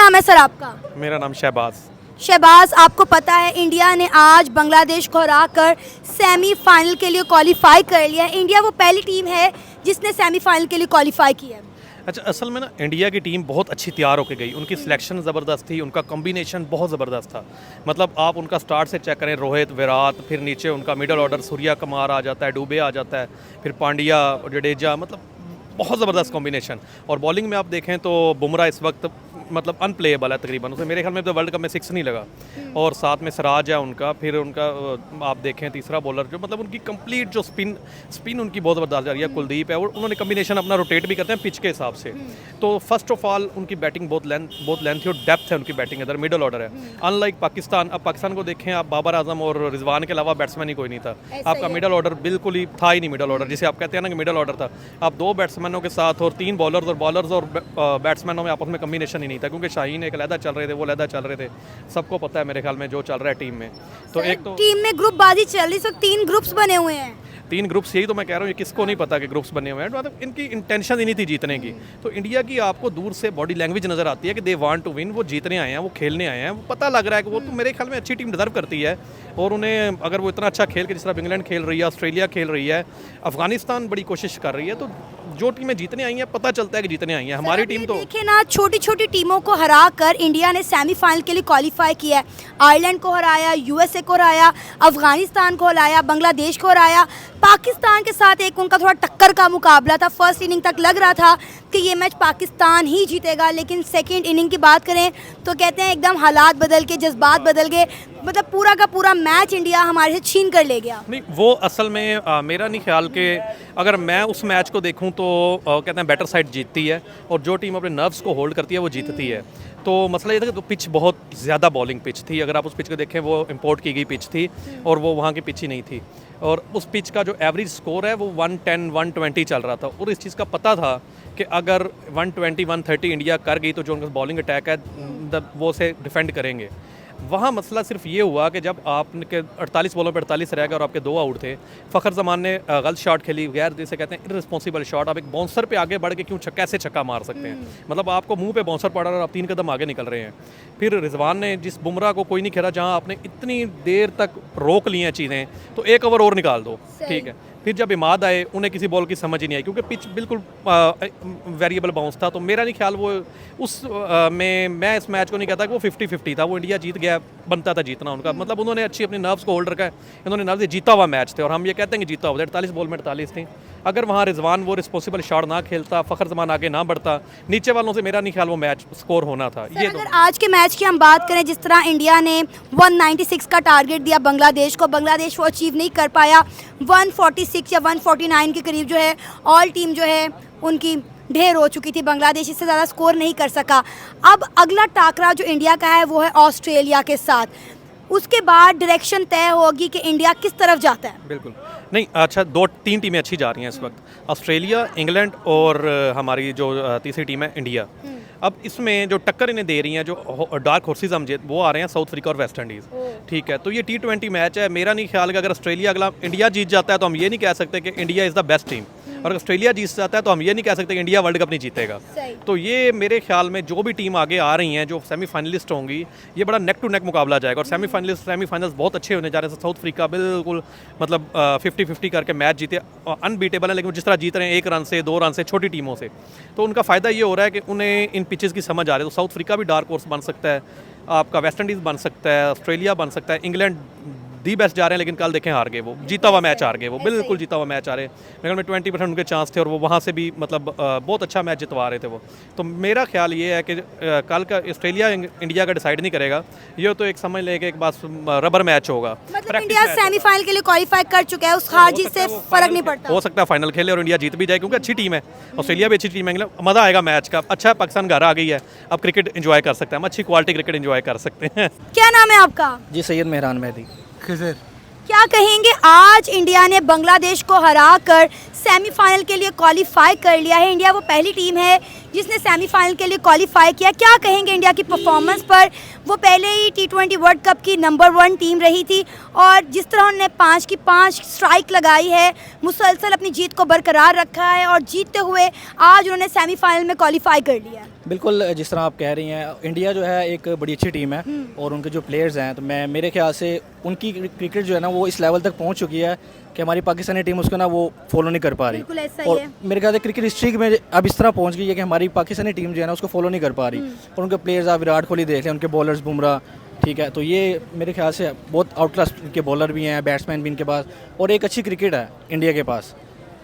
नाम है सर आपका? मेरा नाम शहबाज। शहबाज, आपको पता है इंडिया ने आज बांग्लादेश को हराकर सेमीफाइनल के लिए क्वालिफाई कर लिया है। इंडिया वो पहली टीम है जिसने सेमीफाइनल के लिए क्वालिफाई किया है। अच्छा, असल में ना इंडिया की टीम बहुत अच्छी तैयार होकर गई। उनकी सिलेक्शन ज़बरदस्त थी, उनका कॉम्बिनेशन बहुत ज़बरदस्त था। मतलब आप उनका स्टार्ट से चेक करें, रोहित, विराट, फिर नीचे उनका मिडल ऑर्डर सूर्या कुमार आ जाता है, डुबे आ जाता है, फिर पांड्या, जडेजा, मतलब बहुत ज़बरदस्त कॉम्बिनेशन। और बॉलिंग में आप देखें तो बुमराह इस वक्त मतलब अनप्लेएबल है तकरीबन। उसे मेरे ख्याल में तो वर्ल्ड कप में 6 नहीं लगा। और साथ में सिराज है उनका, फिर उनका आप देखें तीसरा बॉलर जो मतलब उनकी कंप्लीट जो स्पिन उनकी बहुत ज़बरदस्त जा रही है, कुलदीप है। और उन्होंने कम्बिनेशन अपना रोटेट भी करते हैं पिच के हिसाब से। तो फर्स्ट ऑफ ऑल उनकी बैटिंग बहुत लेंथ है और डेप्थ है उनकी बैटिंग, इधर मिडल ऑर्डर है। अनलाइक पाकिस्तान, अब पाकिस्तान को देखें आप, बाबर आजम और रिजवान के अलावा बैट्समैन ही कोई नहीं था। आपका मिडल ऑर्डर बिल्कुल ही था ही नहीं, मिडल ऑर्डर जिसे आप कहते हैं ना कि मिडल ऑर्डर था। आप 2 बैट्समैनों के साथ और 3 बॉलर्स और बैट्समैनों में आपस में कम्बिनेशन ही नहीं था, क्योंकि शाहीन एक अलहदा चल रहे थे, वो अलहदा चल रहे थे। सबको पता है मेरे ख्याल में जो चल रहा है टीम में। तो एक तो टीम में ग्रुपबाजी चल रही है, 3 ग्रुप्स बने हुए हैं। 3 ग्रुप्स, यही तो मैं कह रहा हूँ, ये किसको नहीं पता कि ग्रुप्स बने हुए हैं। मतलब इनकी इंटेंशन ही नहीं थी जीतने की। तो इंडिया की आपको दूर से बॉडी लैंग्वेज नज़र आती है कि दे वांट टू विन, वो जीतने आए हैं, वो खेलने आए हैं। वो पता लग रहा है कि वो तो मेरे ख्याल में अच्छी टीम डिजर्व करती है। और उन्हें अगर वो इतना अच्छा खेल के, जिस तरह इंग्लैंड खेल रही है, ऑस्ट्रेलिया खेल रही है, अफगानिस्तान बड़ी कोशिश कर रही है, तो जो टीमें जीतने आई हैं पता चलता है कि जीतने आई हैं। हमारी टीम तो देखिए ना, छोटी छोटी टीमों को हरा कर इंडिया ने सेमीफाइनल के लिए क्वालिफाई किया है। आयरलैंड को हराया, यूएसए को हराया, अफगानिस्तान को हराया, बांग्लादेश को हराया। पाकिस्तान के साथ एक उनका थोड़ा टक्कर का मुकाबला था। फर्स्ट इनिंग तक लग रहा था कि ये मैच पाकिस्तान ही जीतेगा, लेकिन सेकेंड इनिंग की बात करें तो कहते हैं एकदम हालात बदल के, जज्बात बदल गए। मतलब पूरा का पूरा मैच इंडिया हमारे से छीन कर ले गया। नहीं, वो असल में मेरा नहीं ख्याल कि अगर मैं उस मैच को देखूं तो कहते हैं बेटर साइड जीतती है, और जो टीम अपने नर्व्स को होल्ड करती है वो जीतती है। तो मसला ये था कि पिच बहुत ज़्यादा बॉलिंग पिच थी। अगर आप उस पिच को देखें, वो इंपोर्ट की गई पिच थी और वो वहाँ की पिच ही नहीं थी। और उस पिच का जो एवरेज स्कोर है वो 110 120 चल रहा था। और इस चीज़ का पता था कि अगर 120 130 इंडिया कर गई तो जो उनका बॉलिंग अटैक है वो उसे डिफेंड करेंगे। वहाँ मसला सिर्फ ये हुआ कि जब आपके 48 बॉलों पर 48 रह गए और आपके 2 आउट थे। फ़खर जमान ने गलत शॉट खेली, गैर जिसे कहते हैं इररिस्पॉन्सिबल शॉट। आप एक बाउंसर पे आगे बढ़ के क्यों कैसे छक्का मार सकते हैं? मतलब आपको मुंह पे बाउंसर पड़ा और आप 3 कदम आगे निकल रहे हैं। फिर रिजवान ने, जिस बुमराह को कोई नहीं खेला, जहाँ आपने इतनी देर तक रोक ली हैं चीज़ें, तो 1 ओवर और निकाल दो, ठीक है। फिर जब इमाद आए, उन्हें किसी बॉल की समझ ही नहीं आई, क्योंकि पिच बिल्कुल वेरिएबल बाउंस था। तो मेरा नहीं ख्याल वो मैं इस मैच को नहीं कहता कि वो 50-50 था। वो इंडिया जीत गया, बनता था जीतना उनका। मतलब उन्होंने अच्छी अपनी नर्व्स को होल्ड रखा है। इन्होंने नर्व्स जीता हुआ मैच थे, और हम ये कहते हैं कि जीता हुआ 48 बॉल में 48 थी। अगर वहाँ रिजवान वो रिस्पॉन्सिबल शॉट ना खेलता, फ़खर जमान आगे ना बढ़ता, नीचे वालों से मेरा नहीं ख्याल वो मैच स्कोर होना था। ये अगर आज के मैच की हम बात करें, जिस तरह इंडिया ने 196 का टारगेट दिया बांग्लादेश को, बांग्लादेश वो अचीव नहीं कर पाया। 146 या 149 के करीब जो है ऑल टीम जो है उनकी ढेर हो चुकी थी। बांग्लादेश इससे ज़्यादा स्कोर नहीं कर सका। अब अगला टाकरा जो इंडिया का है वो है ऑस्ट्रेलिया के साथ। उसके बाद डायरेक्शन तय होगी कि इंडिया किस तरफ जाता है। बिल्कुल नहीं, अच्छा 2-3 टीमें अच्छी जा रही हैं इस वक्त, ऑस्ट्रेलिया, इंग्लैंड और हमारी जो तीसरी टीम है इंडिया। अब इसमें जो टक्कर इन्हें दे रही हैं, जो डार्क हॉर्सेस हम वो आ रहे हैं साउथ अफ्रीका और वेस्ट इंडीज़, ठीक है। तो ये T20 मैच है। मेरा नहीं ख्याल कि अगर ऑस्ट्रेलिया अगला इंडिया जीत जाता है तो हम ये नहीं कह सकते कि India is the best team, और ऑस्ट्रेलिया जीत जाता है तो हम ये नहीं कह सकते कि इंडिया वर्ल्ड कप नहीं जीतेगा। तो ये मेरे ख्याल में जो भी टीम आगे आ रही हैं, जो सेमीफाइनलिस्ट होंगी, ये बड़ा नेक टू नेक मुकाबला जाएगा। और सेमीफाइनल्स बहुत अच्छे होने जा रहे हैं। साउथ अफ्रीका बिल्कुल मतलब 50-50 करके मैच जीते, अनबीटेबल है, लेकिन जिस तरह जीत रहे हैं 1 रन से, 2 रन से, छोटी टीमों से, तो उनका फ़ायदा ये हो रहा है कि उन्हें इन पिचेस की समझ आ रही है। तो साउथ अफ्रीका भी डार्क हॉर्स बन सकता है, आपका वेस्ट इंडीज़ बन सकता है, ऑस्ट्रेलिया बन सकता है, इंग्लैंड दी बेस्ट जा रहे हैं, लेकिन कल देखें हार गए, वो जीता हुआ मैच हार गए, वो बिल्कुल जीता हुआ मैच आ रहे। मेरे में 20% उनके चांस थे, और वो वहाँ से भी मतलब बहुत अच्छा मैच जितवा रहे थे वो। तो मेरा ख्याल ये है कि कल का ऑस्ट्रेलिया इंडिया का डिसाइड नहीं करेगा, ये तो एक समझ लेके एक बात रबर मैच होगा। मतलब इंडिया सेमीफाइनल के लिए क्वालिफाई कर चुका है, उस हार जीत से फर्क नहीं पड़ता। हो सकता है फाइनल खेले और इंडिया जीत भी जाए, क्योंकि अच्छी टीम है, ऑस्ट्रेलिया भी अच्छी टीम है, मज़ा आएगा मैच का। अच्छा, पाकिस्तान घर आ गई है, अब क्रिकेट एंजॉय कर सकते हैं, हम अच्छी क्वालिटी क्रिकेट एंजॉय कर सकते हैं। क्या नाम है आपका? जी सैयद मेहरान मेहदी। खिज़र। क्या कहेंगे, आज इंडिया ने बांग्लादेश को हराकर सेमीफाइनल के लिए क्वालिफाई कर लिया है। इंडिया वो पहली टीम है जिसने सेमीफाइनल के लिए क्वालिफाई किया। क्या कहेंगे इंडिया की परफॉर्मेंस पर? वो पहले ही T20 वर्ल्ड कप की नंबर 1 टीम रही थी और जिस तरह उन्होंने 5 की 5 स्ट्राइक लगाई है, मुसलसल अपनी जीत को बरकरार रखा है और जीतते हुए आज उन्होंने सेमीफाइनल में क्वालिफाई कर लिया है। बिल्कुल जिस तरह आप कह रही हैं, इंडिया जो है एक बड़ी अच्छी टीम है और उनके जो प्लेयर्स हैं, तो मेरे ख्याल से उनकी क्रिकेट जो है ना वो इस लेवल तक पहुंच चुकी है कि हमारी पाकिस्तानी टीम उसको ना वो फॉलो नहीं कर पा रही। बिल्कुल ऐसा ही और है। मेरे ख्याल से क्रिकेट हिस्ट्री में अब इस तरह पहुंच गई है कि हमारी पाकिस्तानी टीम जो है ना उसको फॉलो नहीं कर पा रही। और उनके प्लेयर्स आप विराट कोहली देख लें, उनके बॉलर्स बुमराह, ठीक है, तो ये मेरे ख्याल से बहुत आउट क्लास के बॉलर भी हैं, बैट्समैन भी इनके पास, और एक अच्छी क्रिकेट है इंडिया के पास।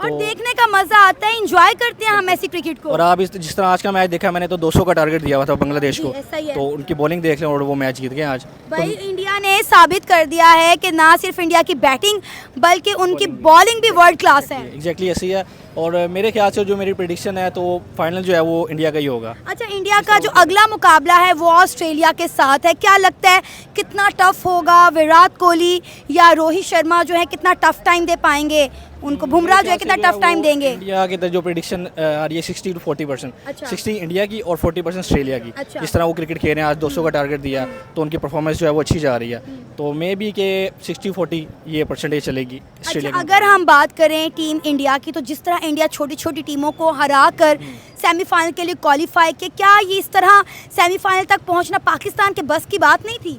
और देखने का मजा आता है, एंजॉय करते हैं हम ऐसी क्रिकेट को। और आप जिस तरह आज का मैच देखा, मैंने तो 200 का टारगेट दिया हुआ था बांग्लादेश जी, को, ऐसा ही है। तो उनकी बॉलिंग देख लें और वो मैच जीत गए आज। भाई इंडिया ने साबित कर दिया है कि ना सिर्फ इंडिया की बैटिंग बल्कि उनकी बॉलिंग भी वर्ल्ड क्लास है। एग्जैक्टली ऐसी है। और मेरे ख्याल से जो मेरी प्रेडिक्शन है तो फाइनल जो है वो इंडिया का ही होगा। अच्छा, इंडिया का जो अगला मुकाबला है वो ऑस्ट्रेलिया के साथ है। क्या लगता है कितना टफ होगा? विराट कोहली या रोहित शर्मा जो है कितना टफ टाइम दे पाएंगे उनको? बुमराह जो है कितना टफ टाइम देंगे? इंडिया के जो प्रेडिक्शन आ रही है 60 to 40%। अच्छा। 60 इंडिया की और 40% ऑस्ट्रेलिया की। अच्छा। जिस तरह वो क्रिकेट खेल रहे हैं, आज 200 का टारगेट दिया तो उनकी परफॉर्मेंस जो है वो अच्छी जा रही है, तो मे बी के 60-40 ये परसेंटेज चलेगी ऑस्ट्रेलिया अच्छा, अगर हम बात करें टीम इंडिया की, तो जिस तरह इंडिया छोटी छोटी टीमों को हरा कर सेमीफाइनल के लिए क्वालिफाई किया, क्या ये इस तरह सेमीफाइनल तक पहुंचना पाकिस्तान के बस की बात नहीं थी?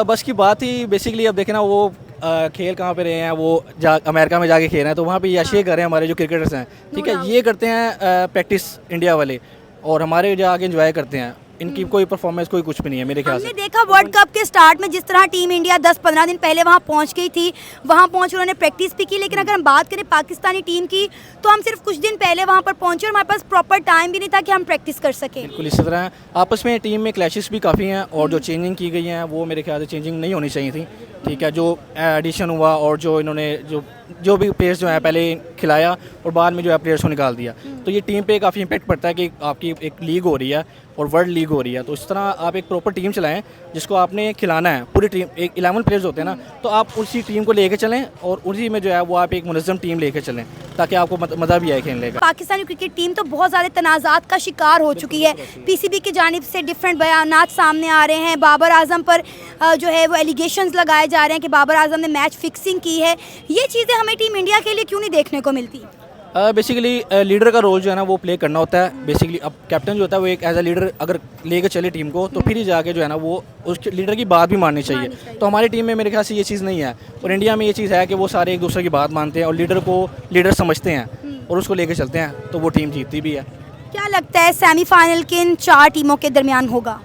बस की बात ही बेसिकली अब देखें ना, वो खेल कहाँ पे रहे हैं, वो अमेरिका में जाके खेल रहे हैं, तो वहाँ पे यशे कर रहे हैं हमारे जो क्रिकेटर्स हैं, ठीक है, ये करते हैं प्रैक्टिस इंडिया वाले, और हमारे जो आगे एंजॉय करते हैं। इनकी कोई परफॉर्मेंस कोई कुछ भी नहीं है मेरे ख्याल से। हमने देखा वर्ल्ड कप के स्टार्ट में जिस तरह टीम इंडिया 10-15 दिन पहले वहां पहुंच गई थी, वहां पहुंच उन्होंने प्रैक्टिस भी की, लेकिन अगर हम बात करें पाकिस्तानी टीम की तो हम सिर्फ कुछ दिन पहले वहां पर पहुंचे और हमारे पास प्रॉपर टाइम भी नहीं था कि हम प्रैक्टिस कर सकें। बिल्कुल इसी तरह आपस में टीम में क्लैशेस भी काफ़ी हैं, और जो चेंजिंग की गई हैं वो मेरे ख्याल से चेंजिंग नहीं होनी चाहिए थी, ठीक है, जो एडिशन हुआ और जो इन्होंने जो भी प्लेयर्स जो है पहले खिलाया और बाद में जो है प्लेयर्स को निकाल दिया, तो ये टीम पे काफ़ी इंपैक्ट पड़ता है कि आपकी एक लीग हो रही है और वर्ल्ड लीग हो रही है, तो इस तरह आप एक प्रॉपर टीम चलाएं जिसको आपने खिलाना है। पूरी टीम, एक 11 प्लेयर्स होते हैं ना, तो आप उसी टीम को लेके चलें और उसी में जो है वो आप एक मुनज़्ज़म टीम लेके चलें ताकि आपको मज़ा भी आए खेलने का। पाकिस्तानी क्रिकेट टीम तो बहुत ज़्यादा तनाज़ात का शिकार हो चुकी है। पीसीबी की जानिब से डिफरेंट बयानात सामने आ रहे हैं, बाबर आजम पर जो है वो एलिगेशंस लगाए जा रहे हैं कि बाबर आजम ने मैच फिक्सिंग की है। ये चीज़ें हमें टीम इंडिया के लिए क्यों नहीं देखने को मिलती? बेसिकली लीडर का रोल जो है ना वो प्ले करना होता है। बेसिकली अब कैप्टन जो होता है वो एक एज अ लीडर अगर लेके चले टीम को, तो फिर ही जाके जो है ना वो उस लीडर की बात भी माननी चाहिए। तो हमारी टीम में मेरे ख्याल से ये चीज़ नहीं है, और इंडिया में ये चीज़ है कि वो सारे एक दूसरे की बात मानते हैं और लीडर को लीडर समझते हैं और उसको लेके चलते हैं, तो वो टीम जीतती भी है। क्या लगता है सेमीफाइनल किन 4 टीमों के दरमियान होगा?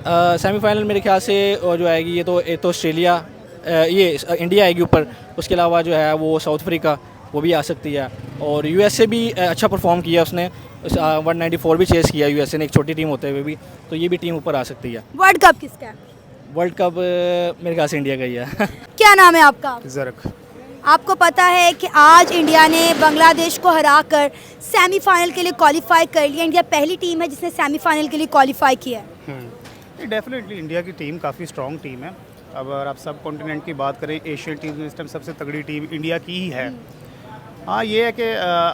सेमीफाइनल मेरे ख्याल से जो आएगी ये तो ऑस्ट्रेलिया, ये इंडिया आएगी ऊपर, उसके अलावा जो है वो साउथ अफ्रीका वो भी आ सकती है, और यूएसए भी अच्छा परफॉर्म किया उसने, 194 भी चेस किया यूएसए ने एक छोटी टीम होते हुए भी, तो ये भी टीम ऊपर आ सकती है। वर्ल्ड कप किसका है? वर्ल्ड कप मेरे ख्याल से इंडिया का ही है। क्या नाम है आपका? ज़रक। आपको पता है कि आज इंडिया ने बांग्लादेश को हराकर सेमीफाइनल के लिए क्वालिफाई कर लिया। इंडिया पहली टीम है जिसने सेमीफाइनल के लिए क्वालिफाई किया है। डेफिनेटली इंडिया की टीम काफ़ी स्ट्रॉन्ग ख्वाहिश है। अब अगर आप सब कॉन्टिनेंट की बात करें, एशियन टीम में इस टाइम सबसे तगड़ी टीम इंडिया की ही है। हाँ, ये है कि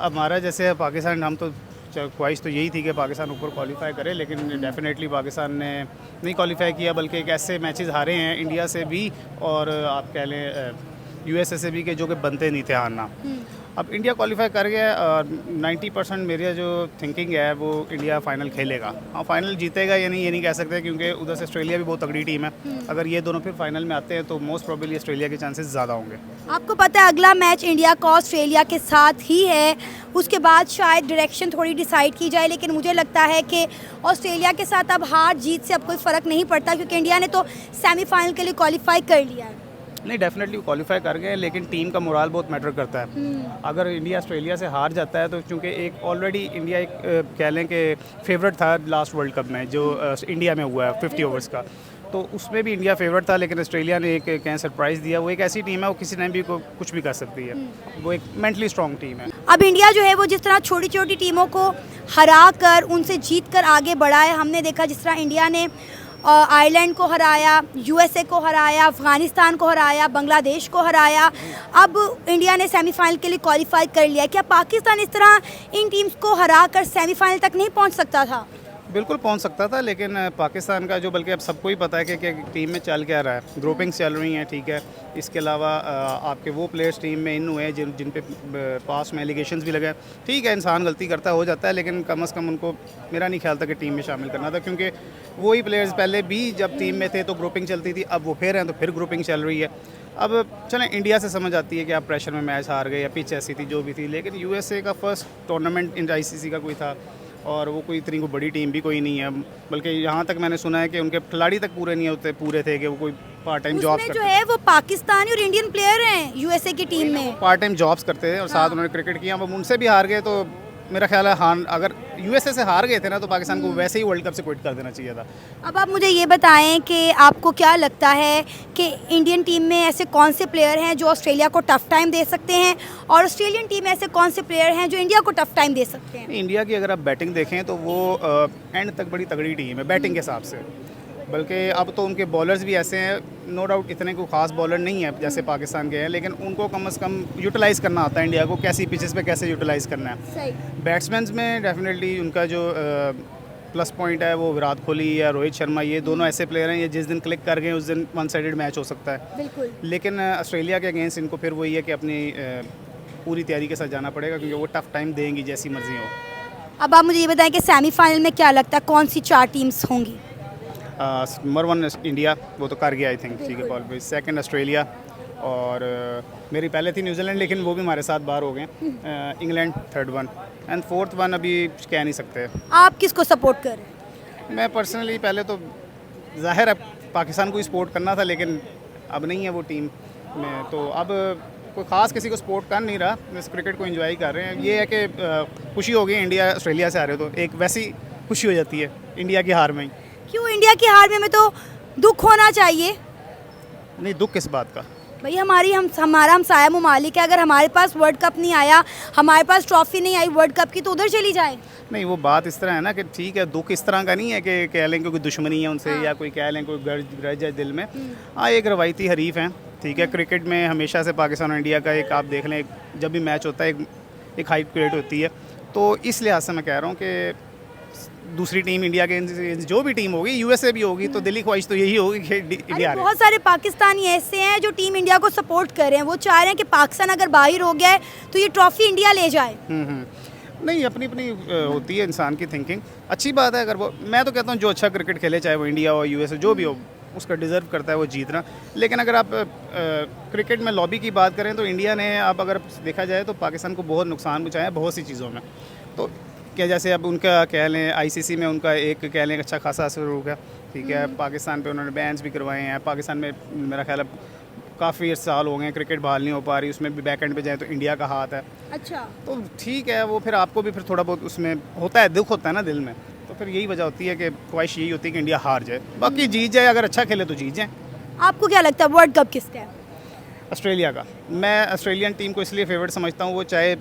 हमारा जैसे पाकिस्तान, हम तो ख्वाहिश तो यही थी कि पाकिस्तान ऊपर क्वालिफाई करे, लेकिन डेफिनेटली पाकिस्तान ने नहीं क्वालिफाई किया, बल्कि एक ऐसे मैचेस हारे हैं इंडिया से भी और आप कह लें यूएसए से भी, के जो कि बनते नहीं थे हारना। अब इंडिया क्वालिफाई कर गया, 90% मेरी जो थिंकिंग है वो इंडिया फाइनल खेलेगा। हाँ, फाइनल जीतेगा या नहीं ये नहीं कह सकते, क्योंकि उधर से ऑस्ट्रेलिया भी बहुत तगड़ी टीम है। अगर ये दोनों फिर फाइनल में आते हैं तो मोस्ट प्रोबेबली ऑस्ट्रेलिया के चांसेस ज़्यादा होंगे। आपको पता है अगला मैच इंडिया का ऑस्ट्रेलिया के साथ ही है, उसके बाद शायद डायरेक्शन थोड़ी डिसाइड की जाए, लेकिन मुझे लगता है कि ऑस्ट्रेलिया के साथ अब हार जीत से अब कोई फ़र्क नहीं पड़ता, क्योंकि इंडिया ने तो सेमीफाइनल के लिए क्वालिफाई कर लिया है। नहीं, डेफिनेटली क्वालिफाई कर गए, लेकिन टीम का मोराल बहुत मैटर करता है। अगर इंडिया ऑस्ट्रेलिया से हार जाता है तो चूँकि एक ऑलरेडी इंडिया एक कह लें कि फेवरेट था लास्ट वर्ल्ड कप में जो इंडिया में हुआ है 50 ओवर्स का, तो उसमें भी इंडिया फेवरेट था, लेकिन ऑस्ट्रेलिया ने एक कहीं सरप्राइज़ दिया। वो एक ऐसी टीम है, वो किसी टाइम भी कुछ भी कर सकती है। वो एक मेंटली स्ट्रॉन्ग टीम है। अब इंडिया जो है वो जिस तरह छोटी छोटी टीमों को हरा कर उनसे जीत कर आगे बढ़ा है, हमने देखा जिस तरह इंडिया ने आयरलैंड को हराया, यूएसए को हराया, अफगानिस्तान को हराया, बांग्लादेश को हराया। अब इंडिया ने सेमीफाइनल के लिए क्वालिफाई कर लिया। क्या पाकिस्तान इस तरह इन टीम्स को हरा कर सेमीफाइनल तक नहीं पहुंच सकता था? बिल्कुल पहुंच सकता था, लेकिन पाकिस्तान का जो, बल्कि अब सबको ही पता है कि टीम में चल क्या रहा है। ग्रुपिंग्स चल रही हैं, ठीक है। इसके अलावा आपके वो प्लेयर्स टीम में इन हुए हैं जिन पे पास में एलिगेशंस भी लगे। ठीक है, इंसान गलती करता हो जाता है, लेकिन कम से कम उनको मेरा नहीं ख्याल था कि टीम में शामिल करना था, क्योंकि वही प्लेयर्स पहले भी जब टीम में थे तो ग्रुपिंग चलती थी, अब वो फिर हैं तो फिर ग्रुपिंग चल रही है। अब चलें, इंडिया से समझ आती है कि आप प्रेशर में मैच हार गए या पिच ऐसी थी जो भी थी, लेकिन यूएसए का फर्स्ट टूर्नामेंट इन आईसीसी का कोई था, और वो कोई इतनी कोई बड़ी टीम भी कोई नहीं है। बल्कि यहाँ तक मैंने सुना है कि उनके खिलाड़ी तक पूरे थे कि वो कोई पार्ट टाइम जॉब्स उसमें करते जो है वो पाकिस्तानी और इंडियन प्लेयर हैं यूएसए की टीम में। पार्ट टाइम जॉब्स करते थे और साथ उन्होंने क्रिकेट किया। अब उनसे भी हार गए तो मेरा ख्याल है, हाँ, अगर यूएसए से हार गए थे ना तो पाकिस्तान को वैसे ही वर्ल्ड कप से क्विट कर देना चाहिए था। अब आप मुझे ये बताएं कि आपको क्या लगता है कि इंडियन टीम में ऐसे कौन से प्लेयर हैं जो ऑस्ट्रेलिया को टफ टाइम दे सकते हैं, और ऑस्ट्रेलियन टीम में ऐसे कौन से प्लेयर हैं जो इंडिया को टफ टाइम दे सकते हैं? इंडिया की अगर आप बैटिंग देखें तो वो एंड तक बड़ी तगड़ी टीम है बैटिंग के हिसाब से। बल्कि अब तो उनके बॉलर्स भी ऐसे हैं, नो डाउट इतने कोई ख़ास बॉलर नहीं है जैसे पाकिस्तान के हैं, लेकिन उनको कम से कम यूटिलाइज़ करना आता है इंडिया को, कैसी पिचेस पे कैसे यूटिलाइज़ करना है। सही। बैट्समैन में डेफिनेटली उनका जो प्लस पॉइंट है वो विराट कोहली या रोहित शर्मा, ये दोनों ऐसे प्लेयर हैं, ये जिस दिन क्लिक कर गए उस दिन वन साइडेड मैच हो सकता है। बिल्कुल। लेकिन ऑस्ट्रेलिया के अगेंस्ट इनको फिर वही है कि अपनी पूरी तैयारी के साथ जाना पड़ेगा, क्योंकि वो टफ टाइम देंगी जैसी मर्जी हो। अब आप मुझे ये बताएं कि सेमीफाइनल में क्या लगता है कौन सी 4 टीम्स होंगी? नंबर 1 इंडिया, वो तो कर गया आई थिंक, ठीक है क्वालिफाई। सेकंड ऑस्ट्रेलिया, और मेरी पहले थी न्यूजीलैंड, लेकिन वो भी हमारे साथ बाहर हो गए। England third one, and fourth one अभी कह नहीं सकते। आप किसको सपोर्ट कर रहे हैं? मैं पर्सनली पहले तो ज़ाहिर है पाकिस्तान को ही सपोर्ट करना था, लेकिन अब नहीं है वो टीम में, तो अब कोई ख़ास किसी को सपोर्ट कर नहीं रहा, बस क्रिकेट को एंजॉय कर रहे हैं। ये है कि खुशी हो गई इंडिया ऑस्ट्रेलिया से हारे, तो एक वैसी खुशी हो जाती है इंडिया की हार में ही। क्यों इंडिया की हार में हमें तो दुख होना चाहिए? नहीं, दुख किस बात का? भाई हमारा हमसाया ममालिक है, अगर हमारे पास वर्ल्ड कप नहीं आया, हमारे पास ट्रॉफी नहीं आई वर्ल्ड कप की, तो उधर चली जाए। नहीं, वो बात इस तरह है ना कि ठीक है, दुख इस तरह का नहीं है कि कह लें कि कोई दुश्मनी है उनसे, या कोई कह लें कोई ग्रज है दिल में। हाँ, एक रवायती हरीफ हैं, ठीक है। क्रिकेट में हमेशा से पाकिस्तान और इंडिया का एक, आप देख लें, जब भी मैच होता है एक हाइप क्रिएट होती है। तो इस लिहाज से मैं कह रहा हूँ कि दूसरी टीम इंडिया के जो भी टीम होगी, यूएसए भी होगी, तो दिली ख्वाहिश तो यही होगी कि इंडिया हारे। बहुत सारे पाकिस्तानी ऐसे हैं जो टीम इंडिया को सपोर्ट कर रहे हैं, वो चाह रहे हैं कि पाकिस्तान अगर बाहर हो गया है तो ये ट्रॉफी इंडिया ले जाए। नहीं, अपनी अपनी होती है इंसान की थिंकिंग। अच्छी बात है अगर वो, मैं तो कहता हूँ जो अच्छा क्रिकेट खेले, चाहे वो इंडिया हो यूएसए जो भी हो, उसका डिज़र्व करता है वो जीतना। लेकिन अगर आप क्रिकेट में लॉबी की बात करें तो इंडिया ने, आप अगर देखा जाए तो पाकिस्तान को बहुत नुकसान पहुँचाया है बहुत सी चीज़ों में। तो क्या जैसे अब उनका कह लें आईसीसी में उनका एक कह लें अच्छा खासा असर हो गया, ठीक है। पाकिस्तान पे उन्होंने बैन्स भी करवाए हैं। पाकिस्तान में मेरा ख्याल है काफ़ी साल हो गए क्रिकेट बहाल नहीं हो पा रही, उसमें भी बैक एंड पे जाए तो इंडिया का हाथ है। अच्छा, तो ठीक है, वो फिर आपको भी फिर थोड़ा बहुत उसमें होता है, दुख होता है ना दिल में। तो फिर यही वजह होती है कि ख्वाहिश यही होती है कि इंडिया हार जाए, बाकी जीत जाए, अगर अच्छा खेले तो जीत जाए। आपको क्या लगता है वर्ल्ड कप किसका है? ऑस्ट्रेलिया का। मैं ऑस्ट्रेलियन टीम को इसलिए फेवरेट समझता हूँ, वो चाहे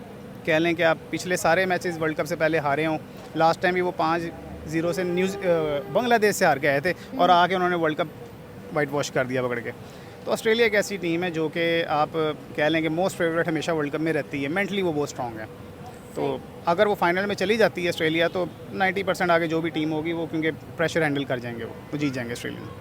कह लें कि आप पिछले सारे मैचेस वर्ल्ड कप से पहले हारे हों, लास्ट टाइम भी वो 5-0 से बांग्लादेश से हार के आए थे, और आके उन्होंने वर्ल्ड कप वाइट वॉश कर दिया पकड़ के। तो ऑस्ट्रेलिया एक ऐसी टीम है जो कि आप कह लें कि मोस्ट फेवरेट हमेशा वर्ल्ड कप में रहती है, मेंटली वो बहुत स्ट्रॉन्ग है। तो अगर वो फाइनल में चली जाती है ऑस्ट्रेलिया, तो 90% आगे जो भी टीम होगी वो, क्योंकि प्रेशर हैंडल कर जाएंगे, वो जीत जाएंगे ऑस्ट्रेलिया।